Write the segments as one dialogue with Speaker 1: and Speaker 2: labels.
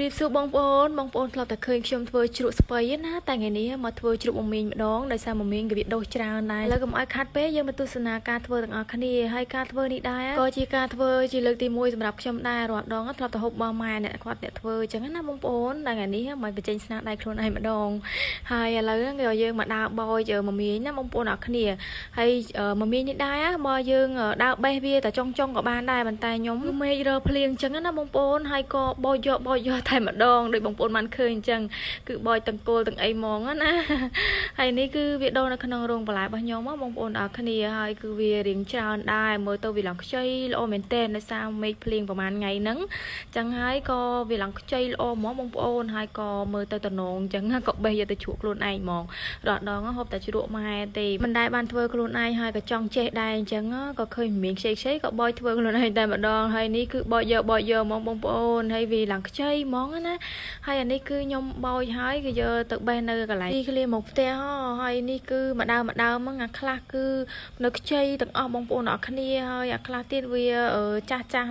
Speaker 1: รีบสู้บองโอนเราแต่เคยชมทัวร์จุดสเปย์นะแต่ไงนี้มาทัวร์จุดบอมีนน้องได้สามบอมีนกับวิดโดจราในแล้วก็มาคัดเป๊ยังมาตุสนาการทัวร์ต่างคดีให้การทัวร์นี้ได้ก็จีการทัวร์จีเลือกตีมวยสำหรับชมได้รอดดองเราแต่หกบอมาเนี่ยควาดเนี่ยทัวร์จังงั้นนะบองโอนแต่ไงนี้มาเป็นเจนสนาได้โคลนไอ้มาดองให้แล้วก็ยังมาดาวบอยเจอมามีนะบองโอนคดีให้มามีนี่ได้มายังดาวเบบี้แต่จ้องกับบ้านได้บันไดnhómเมย์เราเพลียงจังงั้นนะบองโอนให้ก็บอยไทยมาดองโดยบางคนมันเคยจังคือบอยตังโกตังไอมองนะไอ้นี่คือวิดโดนะขนมรงปลายบางยมว่าบางคนคณีไอ้คือวิริงชาวได้เมื่อตัววิหลังใจโอเมนเต้นในซาวไม่เพลียงประมาณไงนั้นจังไห้ก็วิหลังใจโอหมอบางคนไอ้ก็เมื่อตัวตนงจังก็เบย์จะฉุกลุนไอมองหลอดดองก็หอบแต่ชุดมาตีมันได้บานเทอร์ลุนไอไอ้ก็จ้องเจ๊ได้จังก็เคยมีเช็คก็บอยเทอร์ลุนไอแต่มาดองไอ้นี่คือบอยเยอะมองบางคนให้วิหลังใจมองนะให้อันนี้คือยมบอยให้ก็เยอะตึกแบนเนอร์กันไหลที่เรียนหมกเต้ห่อให้นี่คือมาดาวมั่งคลาคือนึกใจตึกออกบางปูนออกคันนี้ให้คลาติดเวียจ้าจัง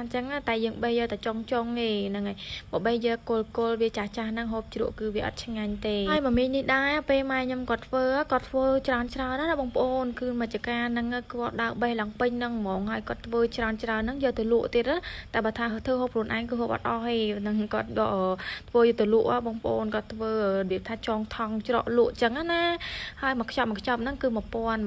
Speaker 1: แต่ยังใบเยอะแต่จ้องไงนั่งไงบอกใบเยอะโกลเวียจ้านั่งหอบจุดคือเวียอัดช่างงานเตะให้มามีนี่ได้ไปมายำกอดเฟอร์จานนั่นนะบางปูนคือมาจากการนั่งกอดดาวใบหลังเป็นนั่งมองให้กอดเฟอร์จานนั่งเยอะตัวลุติดนะแต่บัดท่าเธอหอบรุนไอ้คือหอบอัดอ้อยนั่งกอดก็เฟอร์ตัวลุว่าบางปูนก็เวอร์เดี๋ยวถ้าจองทองจะหลุจังนะให้หมักจำนั่นคือมาปอน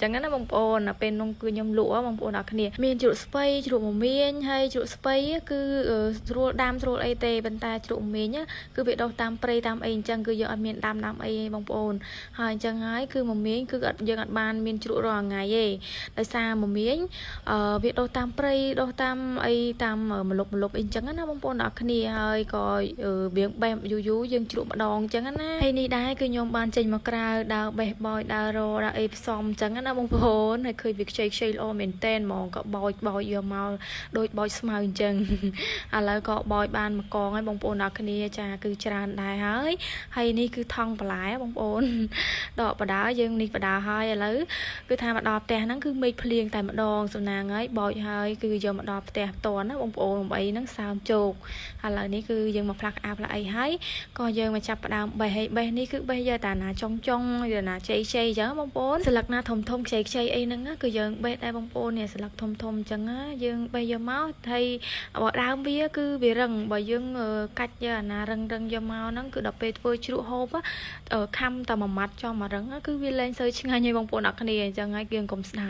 Speaker 1: จังนะบางปอนเป็นนงคือยำหลุว่าบางปอนอักเนี่ยมีจุดสเปย์จุดหมีนให้จุดสเปย์คือรูดดำรูดไอเตบันตาจุดหมีเนี่ยคือเบียดเราตามเปรย์ตามเองจังคือยังมีดำไอบางปอนให้จังไงคือหมีนคือยังอัดบานมีจุดรองไงเย่แต่ซาหมีนเบียดเราตามเปรย์เราตามไอตามมาลบเองจังนะบางปอนอักเนี่ยให้ก็เบียงแบบยูยังจุดมาดองจังนะให้นี่ได้คือยมบานเจนมากราดาวแบบบอยดาวโรดาวเอฟซอมจังนะบางคนให้เคยวิกเชยโอเมนเต้นมองก็บอยเยอะมาโดยบอยสมาร์จังอะไรก็บอยบานมากองให้บางคนนักนี้จ้าคือจานได้ให้นี่คือทองปลายบางคนดอกปลายังนี่ปลาให้อะไรคือทำมาดอกแต่นั่นคือไม่เพลียงแต่มาดองสุนางไอ้บอยให้คือยมมาดอกแต่ตัวนะบางคนบางนั่งสาวโจกอะไรนี่คือยังมาพลักอาบละไอให้ก็ยังมาจับดาวใบให้ใบนี่คือใบยาตาหนาจ้องเดี๋ยวหนาเชยจังบางปนสลักหน้าทมเชยไอ้นั่งก็ยังใบได้บางปนเนี่ยสลักทมจังยังใบยาเมาไทยบอกดาวเบี้ยคือเบี้ยรังใบยังกัดยาหนารังยาเมานั่งคือดับเป็ดเฟอร์ชุดโฮปคำแต่มามัดcho màรังคือวิเลนเซอร์ชิงไงยังบางปนอักเนี่ยจังไงเกี่ยงกลมสไน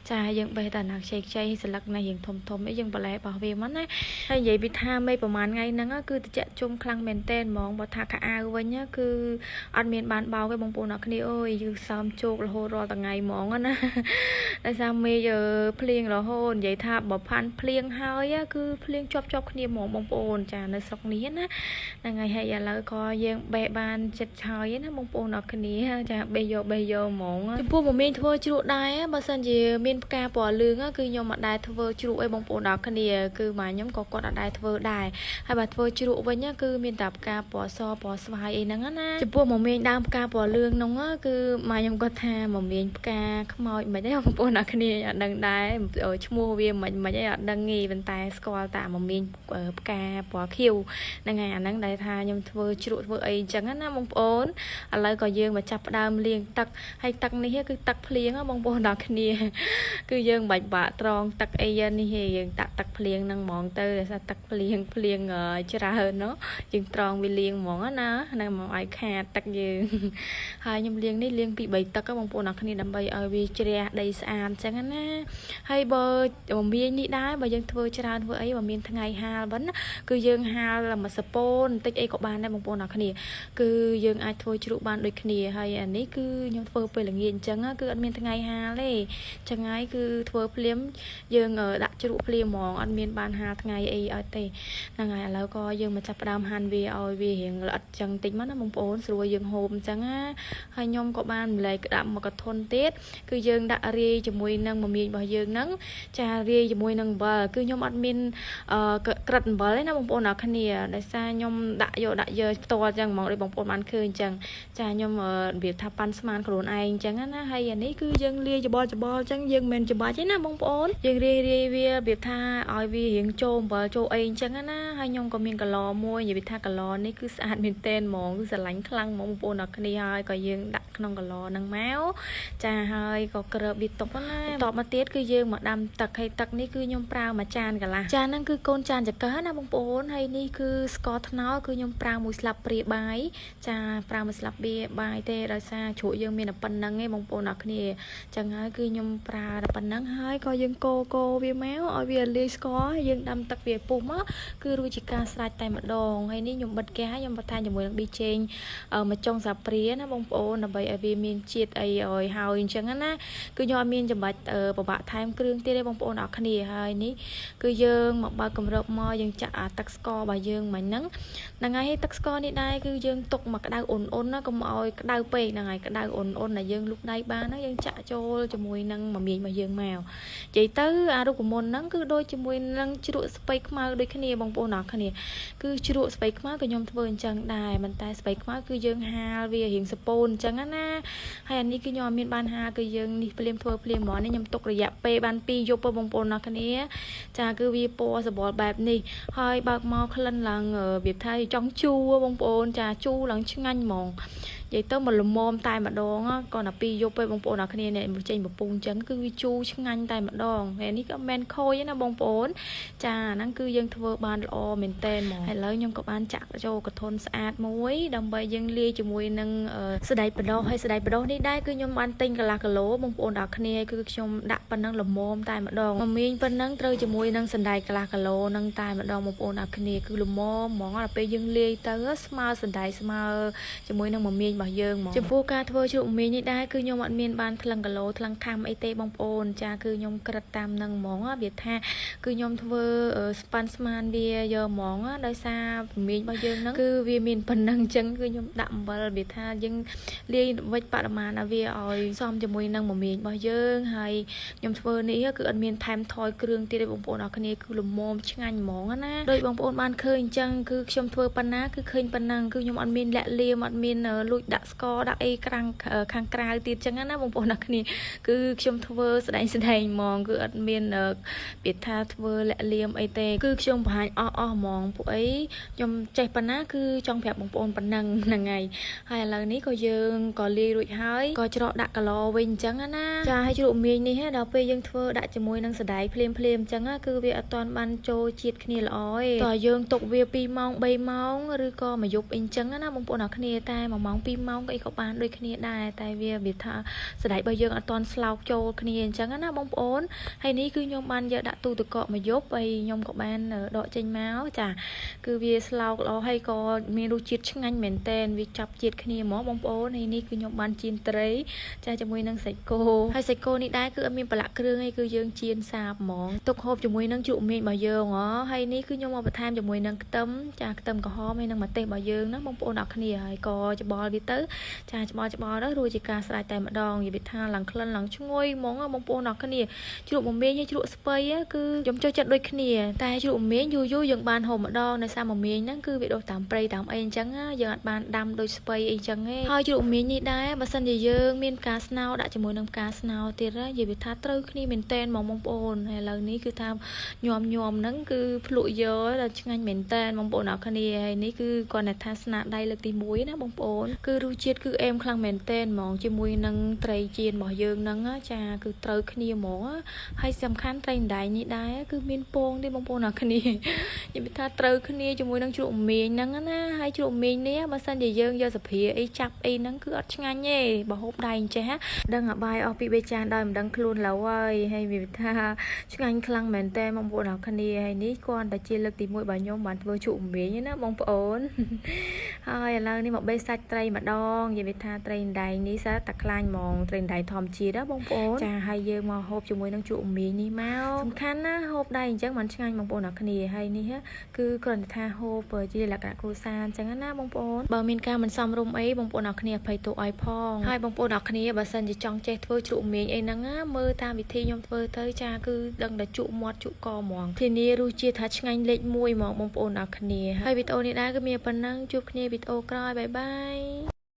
Speaker 1: จ่ายังใบตาหนาเชยสลักในยังทมไอ้ยังปลายป่าเบี้ยมันนะให้ใหญ่พิธาไม่ประมาณไงนั่งคือจะจุ่มคลังเมนเต้นมองบททักอาไว้เนี่ยคืออันเมียนบานเบาcáiบางปูนักนี่เอ้ยอยู่ซ้ำโจกละโหรอต่างไงมองนะแต่ซ้ำเมย์เพลียงละโหใหญ่ท่าบอกพันเพลียงหายคือเพลียงชอบนี่มองบางปูนจ้าในสักนี้นะยังไงให้อย่าเลยก็ยังเบะบานจัดชายนะบางปูนักนี่จ้าเบยมองจมูกมันมีทั่วจุดได้บางสันจีมีนกาปอลืงคือยมได้ทั่วจุดไอ้บางปูนักนี่คือหมายย้ำก็ได้ทั่วได้ให้บัดทั่วจุดไว้เนี่ยคือมีนตับกาปอซอปอสวายเองนั่นนะจมูกมันมีดามกาปอลืงน้องคือหมายย้ำก็ทามันมีกาขโมยไม่ได้บางปูนักนี่ดังได้ชั่วโมงเวียนมันจะดังงี้เป็นตายสกอลแต่มันมีกาปอคิวนั่งไงอันนั้นได้ทาย้ำทั่วจุดทั่วไอ้จังนั้นนะบางปูนอะไรก็ยืงมาจับดามเลี้ยงตักให้ตักนี่คือตักเพลียงบางปูนักนี่คือยืงใบบะตรองตักไอ้ยันนี่ยืงตักเพลียงนั่งมองเตอตักเพลียงจะราเนาะยืงตรองวิเลียงมองนะนั่งมองไอ้แคทตักยืงหายยำเลียงนี่เลียงปีใบตักก็บางปูนักนี่ดำใบเอาวิเจริญได้สะอาดจังนั้นนะให้เบอร์บางเบียนี่ได้บางยังเธอจะราเบอร์ไอ้บางเบียทั้งไงฮาบันคือยืงฮาละมาสปอนติ๊กไอ้กบานได้บางปูนักนี่คือยืงไอ้เธอจุบานโดยขณีให้อันนี้คือยำเธอไปหลังเย็นจังคืออันเบียทั้งไงฮาเลยจังไงคือเธอเพลียมยืงดักจุเพลียมมองอันเบียบานฮาทั้งไงไอ้เตนั่งไงแล้วก็ยังมาจับดามฮันวีเอาวีเห็นอัดจังติ๊กมันนะบางปอนสวยยังโฮมจังให้ยมก็บ้านเลยกระดามมากระทนเต็ดคือยังดักเรียจมวยนั่งมามีบ่ยังนั่งจะเรียจมวยนั่งบ่คือยมอัดมินกระดบ่เลยนะบางปอนอักเนียได้ซายมดักเยอะตัวจังมองได้บางปอนมันคืนจังจะยมเบียดทับปันสมานขลุ่นไอจังนะให้อันนี้คือยังเรียจะบอลจังยังเมนจะบอลใช่นะบางปอนยังเรียเบียดทับ ឲ្យវារៀងចូលអំបិលចូលអីអញ្ចឹងណាហើយខ្ញុំក៏មានកឡមួយនិយាយថាកឡនេះគឺស្អាតមែនទែនហ្មងគឺស្រឡាញ់ខ្លាំងហ្មងបងប្អូនអរគ្នាហើយក៏យើងដាក់ក្នុងកឡហ្នឹងមកចាហើយក៏ក្រើបវាទុកណាតបមកទៀតគឺយើងមកដាំទឹកហើយទឹកនេះគឺខ្ញុំប្រើមួយចានកន្លះចានហ្នឹងគឺកូនចានចង្កឹះណាបងប្អូនហើយនេះគឺស្ករត្នោតគឺខ្ញុំប្រើមួយស្លាបព្រាបាយចាប្រើមួយស្លាបព្រាបាយទេដោយសារជ្រក់យើងមានតែប៉ុណ្្នឹងឯងបងប្អូនអរគ្នាចឹងហើយគឺខ្ញុំប្រើតែប៉ុណ្្នឹងហើយក៏យើងកូរវាមកឲ្យវាលាយស្ករយើងដាំទឹកវាពុះមកគឺរួចជាការស្រេចតែម្ដងហើយនេះខ្ញុំបិទហ្គាសខ្ញុំបន្ថែមជាមួយនឹងប៊ីចេងមួយចុងស្លាបព្រាណាបងប្អូនដើម្បីឲ្យវាមានជាតិអីឲ្យហើយអញ្ចឹងណាគឺខ្ញុំអត់មានចាំបាច់ពិបាកថែមគ្រឿងទៀតទេបងប្អូនអរគ្នាហើយនេះគឺយើងមកបើកគម្របមកយើងចាក់ទឹកស្កររបស់យើងមិញហ្នឹងហើយទឹកស្ករនេះដែរគឺយើងទុកមកក្តៅអ៊ុនណាកុំឲ្យក្តៅពេកហ្នឹងហើយក្តៅអ៊ុនដែលយើងលូកដៃបានហ្នឹងយើងចាក់ចូលជាមួយនឹងមមាញរបស់យើងមកនិយាយទៅអារូបមន្តហ្នឹងគឺដូចជាមួយនឹងជ្រក់ស្ពៃខ្មៅដូចគ្នាបងប្អូនអរគ្នាគឺជ្រក់ស្ពៃខ្មៅក៏ខ្ញុំធ្វើអញ្ចឹងដែរប៉ុន្តែស្ពៃខ្មៅគឺយើងហាលវារៀងសពូនអញ្ចឹងណាហើយអានេះគឺខ្ញុំអត់មានបានហាលគឺយើងនេះភ្លាមធ្វើភ្លាមហ្មងនេះខ្ញុំទុករយៈពេលបាន2យប់បងប្អូនអរគ្នាចាគឺវាពណ៌សបល់បែបនេះហើយបើកមកក្លិនឡើងវាថាចង់ជូរបងប្អូនចាជូរឡើងឆ្ងាញ់ហ្មងនិយាយទៅមកល្មមតែម្ដងក៏ដល់2យប់ពេលបងប្អូនអរគ្នានេះចេញពពុះអញ្ចឹងគឺវាជូរឆ្ងាញ់តែម្ដងហើយនេះក៏មិនខូចណាបងប្អូនចាហ្នឹងគឺយើងធ្វើបានល្អមែនតែនហ្មងហើយឥឡូវខ្ញុំក៏បានចាក់ចូលកធុនស្អាតមួយដើម្បីយើងលាយជាមួយនឹងសណ្តែកបដោះហើយសណ្តែកបដោះនេះដែរគឺខ្ញុំបានទិញកន្លះគីឡូបងប្អូនអរគ្នាគឺខ្ញុំដាក់ប៉ុណ្ណឹងល្មមតែម្ដងមមាញប៉ុណ្ណឹងត្រូវជាមួយនឹងសណ្តែកកន្លះគីឡូហ្នឹងតែម្ដងបងប្អូនអរគ្នាគឺល្មមហ្មងដល់ពេលយើងលាយទៅស្មើសណ្តែកស្មើជាមួយនឹងមមាញរបស់យើងចំពោះការធ្វើជ្រូកមីនេះដែរគឺខ្ញុំអត់មានបានថ្លឹងគីឡូថ្លឹងខាំអីទេបងប្អូនចាគឺខ្ញុំក្រិតតាមនឹងហ្មងវាថាគឺខ្ញុំធ្វើស្ប៉ាន់ស្មានវាយកហ្មងដោយសារមីរបស់យើងហ្នឹងគឺវាមានប៉ុណ្ណឹងអញ្ចឹងគឺខ្ញុំដាក់អំបិលវាថាយើងលាយវិចបរិមាណឲ្យវាឲ្យសមជាមួយនឹងមមាញរបស់យើងហើយខ្ញុំធ្វើនេះគឺអត់មានថែមថយគ្រឿងទៀតទេបងប្អូនអរគ្នាគឺល្មមឆ្ងាញ់ហ្មងណាដោយបងប្អូនបានឃើញអញ្ចឹងគឺខ្ញុំធ្វើប៉ុណ្ណាគឺឃើញប៉ុណ្ណឹងគឺខ្ញុំអត់មានលាក់លៀមអត់មានលួចដាក់ស្ករដាក់អីខាងក្រៅទៀតចឹងណាបងប្អូនអរគ្នាគឺខ្ញុំធ្វើស្ដែងហ្មងគឺអត់មានពាក្យថាធ្វើលាក់លៀមអីទេគឺខ្ញុំបង្ហាញអស់ហ្មងពួកអីខ្ញុំចេះប៉ុណ្ណាគឺចង់ប្រាប់បងប្អូនប៉ុណ្ណឹងហ្នឹងហើយឥឡូវនេះក៏យើងក៏លាយរួចហើយក៏ច្រកដាក់កឡវិញអញ្ចឹងណាចាឲ្យជ្រក់មីងនេះដល់ពេលយើងធ្វើដាក់ជាមួយនឹងសណ្តែកភ្លាមអញ្ចឹងគឺវាអត់ទាន់បានចូលជាតិគ្នាល្អទេតើយើងទុកវា2ម៉ោង3ម៉ោងឬក៏មួយយប់អីអញ្ចឹងណាបងប្អូនអរគ្នាតែ1ម៉ោង2ម៉ោងអីក៏បានដូចគ្នាដែរតែវាថាសណ្តែករបស់យើងអត់ទាន់ស្លោកចូលគ្នាអញ្ចឹងណាបងប្អូនហើយនេះគឺខ្ញុំបានយកដាក់ទូទឹកកកមួយយប់ហើយខ្ញុំក៏បានដកចេញមកចាគឺវាស្លោកល្អហើយក៏មានរសជាតិឆ្ងាញ់មែនតែនវាចាប់ជាតិគ្នាហ្មងបងប្អូនហើយនេះគឺខ្ញុំបានចៀនត្រីចាជាមួយនឹងសាច់គោហើយសាច់គោនេះដែរគឺអត់មានប្រឡាក់គ្រឿងអីគឺយើងចៀនសាបហ្មងទុកហូបជាមួយនឹងជ្រូកមីរបស់យើងហើយនេះគឺខ្ញុំមកបន្ថែមជាមួយនឹងខ្ទឹមចាខ្ទឹមក្រហមហើយនឹងម្ទេសរបស់យើងណាបងប្អូនអរគ្នាហើយក៏ច្បល់វាទៅចាច្បល់ទៅរួចជាការស្រេចតែម្ដងនិយាយថាឡើងក្លិនឡើងឈ្ងុយហ្មងបងប្អូនអរគ្នាជ្រូកមមាញហើយជ្រូកស្ពៃគឺខ្ញុំចូលចិត្តដូចគ្នាតែជ្រូកមមាញយូរយើងបានហូបម្ដងនៅសារមមាញហ្នឹងគឺវាដុះតាមព្រៃតាមអីអញ្ចឹងយើងអត់បានដាំដូចស្ពៃអីចឹងទេហើយជ្រូកមមាញនេះដែរបើសិនជាយើងមានផ្កាស្នោដាក់ជាមួយនឹងផ្កាស្នោទៀតនិយាយថាត្រូវគ្នាមែនតែនបងប្អូនហើយឥឡូវនេះគឺថាញោមហ្នឹងគឺភ្លក់យកដល់ឆ្ងាញ់មែនតែនបងប្អូនអរគ្នាហើយនេះគឺគាត់ថាស្នាដៃលើកទី1ណាបងប្អូនគឺរសជាតិគឺអែមខ្លាំងមែនតែនហ្មងជាមួយនឹងត្រីចៀនរបស់យើងហ្នឹងចាគឺត្រូវគ្នាហ្មងហើយសំខាន់ត្រីម្ដែងនេះដែរគឺមានពងទេបងប្អូនអរគ្នានិយាយថាត្រូវគ្នាជាមួយនឹងជ្រូកមីងហ្នឹងណាហើយជ្រូកមីងនេះបើសិនជាយើងយកសាភាអីចាប់អីហ្នឹងគឺអត់ឆ្ងាញ់ទេបើហូបដៃអញ្ចេះដឹងអាបាយអស់ពី3ចានដោយមិនដឹងខ្លួនឡើយហើយវាថាឆ្ងាញ់ខ្លាំងមែនតែបងប្អូនអរគ្នាហើយនេះគាត់តែជាលើកទី1របស់ខ្ញុំបានធ្វើជ្រូកមីងណាបងប្អូនហើយឥឡូវនេះមកបេះសាច់ត្រីម្ដងនិយាយថាត្រីម្ដែងនេះសាតែខ្លាញ់ហ្មងត្រីម្ដែងធម្មជាតិណាបងប្អូនចាហើយយើងមកហូបជាមួយនឹងជ្រូកមីងនេះមកសំខាន់ណាហូបដៃអញ្ចឹងមិនឆ្ងាញ់បងប្អូនអរគ្នាហើយនេះគឺគ្រាន់តែថាហូបជាលក្ខណៈគ្រួសារអញ្ចឹងណាបងប្អូនបើមានការមិនសមរម្យអីបងប្អូនអរគ្នាអភ័យទោសឲ្យផងហើយបងប្អូនអរគ្នាបើសិនជាចង់ចេះធ្វើជ្រូកមីងអីហ្នឹងមើលតាមវិធីខ្ញុំធ្វើទៅចាគឺដឹងតែជក់មាត់ជក់កហ្មងធានារសជាតិថាឆ្ងាញ់លេខ1ហ្មងបងប្អូនអរគ្នាហើយវីដេអូនេះដែរគឺមានប៉ុណ្ណឹងជួបគ្នាវីដេអូក្រោយបាយបាយ